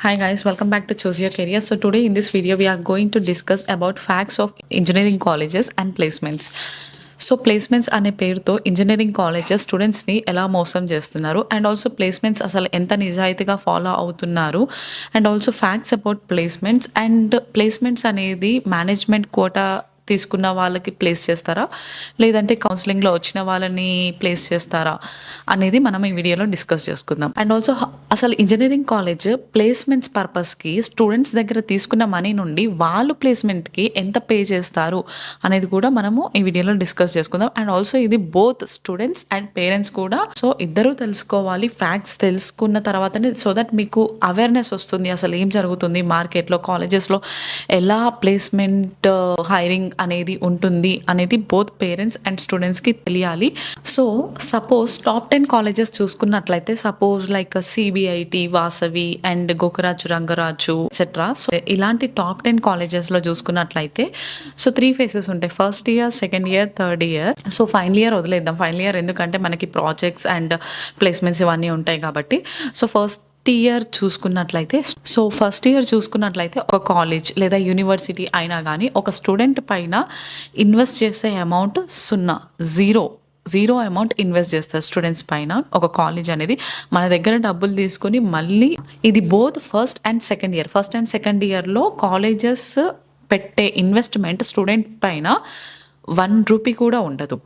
Hi guys, welcome back to Choose Your Career. So today in this video we are going to discuss about facts of engineering colleges and placements. So placements అనే పేరుతో engineering colleges స్టూడెంట్స్ని ఎలా మోసం చేస్తున్నారు and also placements అసలు ఎంత నిజాయితీగా follow అవుతున్నారు and also facts about placements అనేది మేనేజ్మెంట్ కోటా తీసుకున్న వాళ్ళకి ప్లేస్ చేస్తారా లేదంటే కౌన్సిలింగ్లో వచ్చిన వాళ్ళని ప్లేస్ చేస్తారా అనేది మనం ఈ వీడియోలో డిస్కస్ చేసుకుందాం. అండ్ ఆల్సో అసలు ఇంజనీరింగ్ కాలేజ్ ప్లేస్మెంట్స్ పర్పస్కి స్టూడెంట్స్ దగ్గర తీసుకున్న మనీ నుండి వాళ్ళు ప్లేస్మెంట్కి ఎంత పే చేస్తారు అనేది కూడా మనము ఈ వీడియోలో డిస్కస్ చేసుకుందాం. అండ్ ఆల్సో ఇది బోత్ స్టూడెంట్స్ అండ్ పేరెంట్స్ కూడా, సో ఇద్దరూ తెలుసుకోవాలి. ఫ్యాక్ట్స్ తెలుసుకున్న తర్వాతనే సో దట్ మీకు అవేర్నెస్ వస్తుంది అసలు ఏం జరుగుతుంది మార్కెట్లో, కాలేజెస్లో ఎలా ప్లేస్మెంట్ హైరింగ్ అనేది ఉంటుంది అనేది బోత్ పేరెంట్స్ అండ్ స్టూడెంట్స్కి తెలియాలి. సో సపోజ్ టాప్ 10 కాలేజెస్ చూసుకున్నట్లయితే suppose like CBIT, Vasavi and Gokaraju, Rangaraju etcetera. So ఇలాంటి టాప్ 10 కాలేజెస్లో చూసుకున్నట్లయితే సో 3 ఫేసెస్ ఉంటాయి. First year, second year, third year. So final year వదిలేద్దాం. ఫైనల్ ఇయర్ ఎందుకంటే మనకి ప్రాజెక్ట్స్ అండ్ ప్లేస్మెంట్స్ ఇవన్నీ ఉంటాయి కాబట్టి. సో ఫస్ట్ ఇయర్ చూసుకున్నట్లయితే ఒక కాలేజ్ లేదా యూనివర్సిటీ అయినా కానీ ఒక స్టూడెంట్ పైన ఇన్వెస్ట్ చేసే అమౌంట్ జీరో అమౌంట్ ఇన్వెస్ట్ చేస్తారు స్టూడెంట్స్ పైన. ఒక కాలేజ్ అనేది మన దగ్గర డబ్బులు తీసుకొని మళ్ళీ ఇది బోత్ ఫస్ట్ అండ్ సెకండ్ ఇయర్లో కాలేజెస్ పెట్టే ఇన్వెస్ట్మెంట్ స్టూడెంట్ పైన 1 రూపీ కూడా ఉండదు.